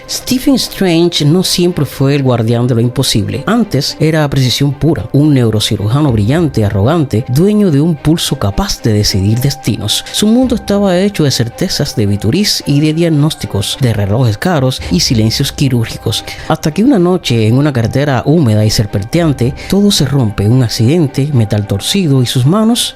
Stephen Strange no siempre fue el guardián de lo imposible. Antes era precisión pura, un neurocirujano brillante, arrogante, dueño de un pulso capaz de decidir destinos. Su mundo estaba hecho de certezas de bituriz y de diagnósticos, de relojes caros y silencios quirúrgicos. Hasta que una noche, en una carretera húmeda y serpenteante, todo se rompe, un accidente, metal torcido y sus manos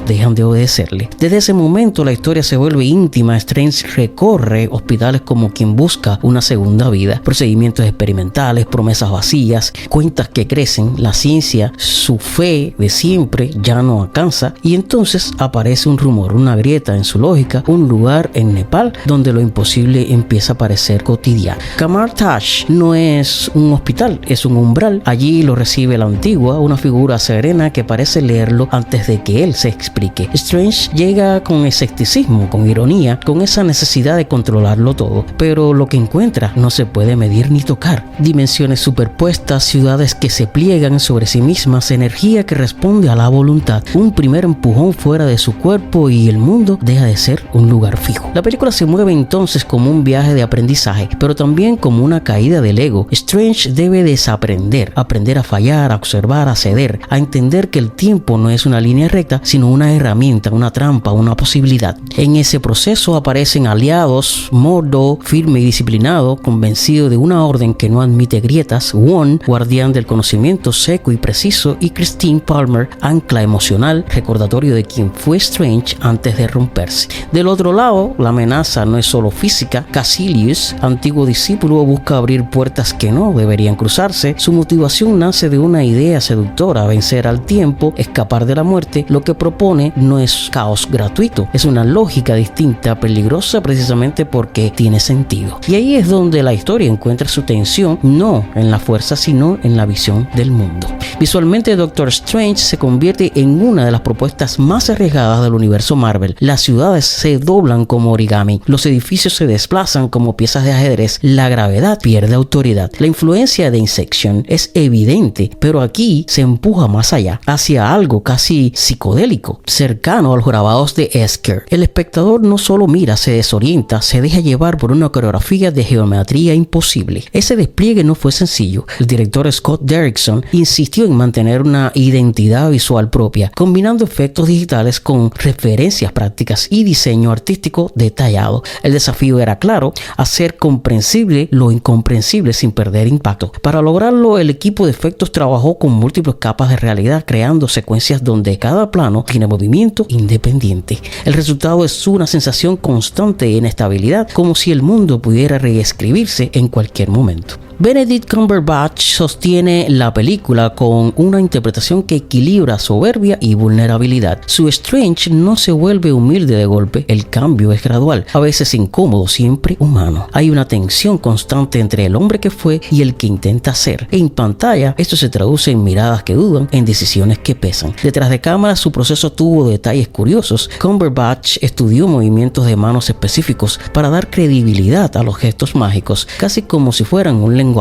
dejan de obedecerle. Desde ese momento la historia se vuelve íntima. Strange recorre hospitales como quien busca una segunda vida, procedimientos experimentales, promesas vacías, cuentas que crecen, la ciencia, su fe de siempre ya no alcanza, y entonces aparece un rumor, una grieta en su lógica, un lugar en Nepal donde lo imposible empieza a parecer cotidiano. Kamar Taj no es un hospital, es un umbral. Allí lo recibe la Antigua, una figura serena que parece leerlo antes de que él se explique. Strange llega con escepticismo, con ironía, con esa necesidad de controlarlo todo, pero lo que encuentra no se puede medir ni tocar. Dimensiones superpuestas, ciudades que se pliegan sobre sí mismas, energía que responde a la voluntad, un primer empujón fuera de su cuerpo y el mundo deja de ser un lugar fijo. La película se mueve entonces como un viaje de aprendizaje, pero también como una caída del ego. Strange debe desaprender, aprender a fallar, a observar, a ceder, a entender que el tiempo no es una línea recta, sino una herramienta, una trampa, una posibilidad. En ese proceso aparecen aliados, Mordo, firme y disciplinado, convencido de una orden que no admite grietas, Wong, guardián del conocimiento seco y preciso, y Christine Palmer, ancla emocional, recordatorio de quién fue Strange antes de romperse. Del otro lado, la amenaza no es solo física. Caecilius, antiguo discípulo, busca abrir puertas que no deberían cruzarse. Su motivación nace de una idea seductora: vencer al tiempo, escapar de la muerte. Lo que propone no es caos gratuito, es una lógica distinta, peligrosa precisamente porque tiene sentido. Y ahí es donde la historia encuentra su tensión, no en la fuerza, sino en la visión del mundo. Visualmente, Doctor Strange se convierte en una de las propuestas más arriesgadas del universo Marvel. Las ciudades se doblan como origami, los edificios se desplazan como piezas de ajedrez, la gravedad pierde autoridad. La influencia de Inception es evidente, pero aquí se empuja más allá, hacia algo casi psicodélico, cercano a los grabados de Esker. El espectador no solo mira, se desorienta, se deja llevar por una coreografía de geometría imposible. Ese despliegue no fue sencillo. El director Scott Derrickson insistió en mantener una identidad visual propia, combinando efectos digitales con referencias prácticas y diseño artístico detallado. El desafío era claro: hacer comprensible lo incomprensible sin perder impacto. Para lograrlo, el equipo de efectos trabajó con múltiples capas de realidad, creando secuencias donde cada plano tiene movimiento independiente. El resultado es una sensación constante de inestabilidad, como si el mundo pudiera reescribirse en cualquier momento. Benedict Cumberbatch sostiene la película con una interpretación que equilibra soberbia y vulnerabilidad. Su Strange no se vuelve humilde de golpe, el cambio es gradual, a veces incómodo, siempre humano. Hay una tensión constante entre el hombre que fue y el que intenta ser. En pantalla, esto se traduce en miradas que dudan, en decisiones que pesan. Detrás de cámara, su proceso tuvo detalles curiosos. Cumberbatch estudió movimientos de manos específicos para dar credibilidad a los gestos mágicos, casi como si fueran un lenguaje.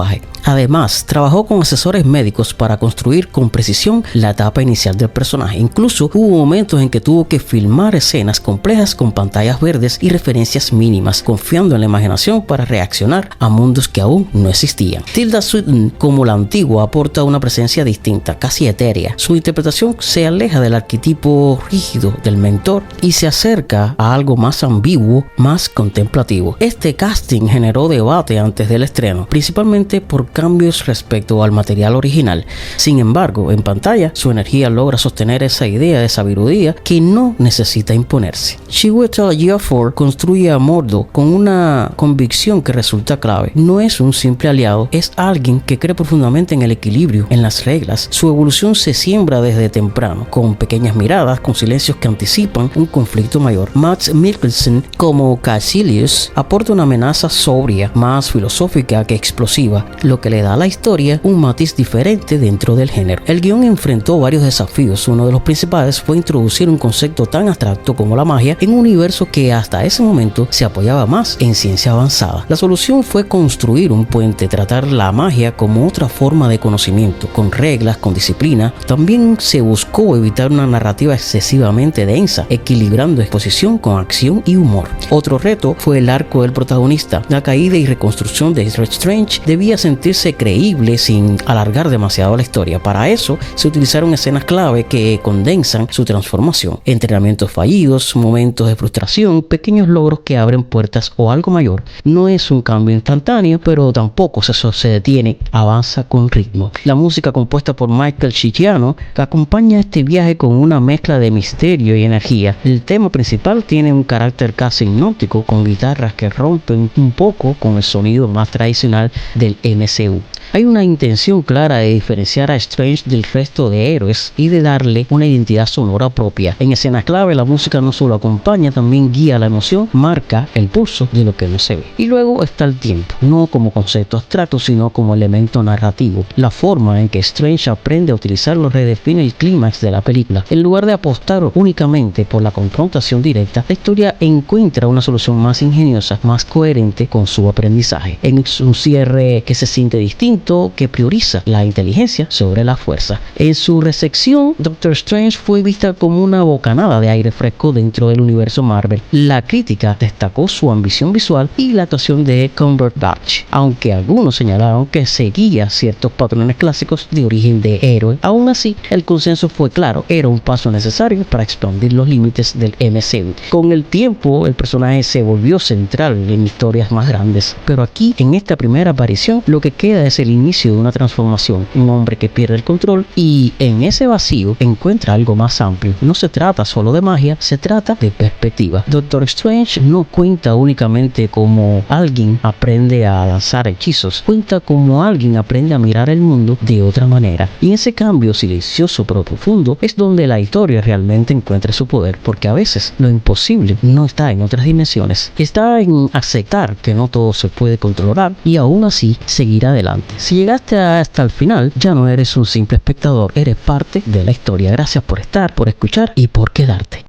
Además, trabajó con asesores médicos para construir con precisión la etapa inicial del personaje. Incluso hubo momentos en que tuvo que filmar escenas complejas con pantallas verdes y referencias mínimas, confiando en la imaginación para reaccionar a mundos que aún no existían. Tilda Swinton, como la Antigua, aporta una presencia distinta, casi etérea. Su interpretación se aleja del arquetipo rígido del mentor y se acerca a algo más ambiguo, más contemplativo. Este casting generó debate antes del estreno, principalmente por cambios respecto al material original. Sin embargo, en pantalla, su energía logra sostener esa idea de sabiduría que no necesita imponerse. Chiwetel Ejiofor construye a Mordo con una convicción que resulta clave. No es un simple aliado, es alguien que cree profundamente en el equilibrio, en las reglas. Su evolución se siembra desde temprano, con pequeñas miradas, con silencios que anticipan un conflicto mayor. Mads Mikkelsen, como Caecilius, aporta una amenaza sobria, más filosófica que explosiva. explosiva, lo que le da a la historia un matiz diferente dentro del género. El guión enfrentó varios desafíos. Uno de los principales fue introducir un concepto tan abstracto como la magia en un universo que hasta ese momento se apoyaba más en ciencia avanzada. La solución fue construir un puente, tratar la magia como otra forma de conocimiento, con reglas, con disciplina. También se buscó evitar una narrativa excesivamente densa, equilibrando exposición con acción y humor. Otro reto fue el arco del protagonista. La caída y reconstrucción de Strange debía sentirse creíble sin alargar demasiado la historia. Para eso se utilizaron escenas clave que condensan su transformación, entrenamientos fallidos, momentos de frustración, pequeños logros que abren puertas o algo mayor. No es un cambio instantáneo, pero tampoco se detiene, avanza con ritmo. La música compuesta por Michael Giacchino acompaña este viaje con una mezcla de misterio y energía. El tema principal tiene un carácter casi hipnótico, con guitarras que rompen un poco con el sonido más tradicional del MCU. Hay una intención clara de diferenciar a Strange del resto de héroes y de darle una identidad sonora propia. En escenas clave, la música no solo acompaña, también guía la emoción, marca el pulso de lo que no se ve. Y luego está el tiempo, no como concepto abstracto, sino como elemento narrativo. La forma en que Strange aprende a utilizarlo redefine el clímax de la película. En lugar de apostar únicamente por la confrontación directa, la historia encuentra una solución más ingeniosa, más coherente con su aprendizaje. En un cierre que se siente distinto, que prioriza la inteligencia sobre la fuerza. En su recepción, Doctor Strange fue vista como una bocanada de aire fresco dentro del universo Marvel. La crítica destacó su ambición visual y la actuación de Cumberbatch, aunque algunos señalaron que seguía ciertos patrones clásicos de origen de héroe. Aún así, el consenso fue claro, era un paso necesario para expandir los límites del MCU. Con el tiempo, el personaje se volvió central en historias más grandes, pero aquí, en esta primera aparición, lo que queda es el inicio de una transformación, un hombre que pierde el control y en ese vacío encuentra algo más amplio. No se trata solo de magia, se trata de perspectiva. Doctor Strange no cuenta únicamente como alguien aprende a lanzar hechizos, cuenta como alguien aprende a mirar el mundo de otra manera. Y en ese cambio silencioso pero profundo es donde la historia realmente encuentra su poder, porque a veces lo imposible no está en otras dimensiones, está en aceptar que no todo se puede controlar y aún así seguir adelante. Si llegaste hasta el final, ya no eres un simple espectador, eres parte de la historia. Gracias por estar, por escuchar y por quedarte.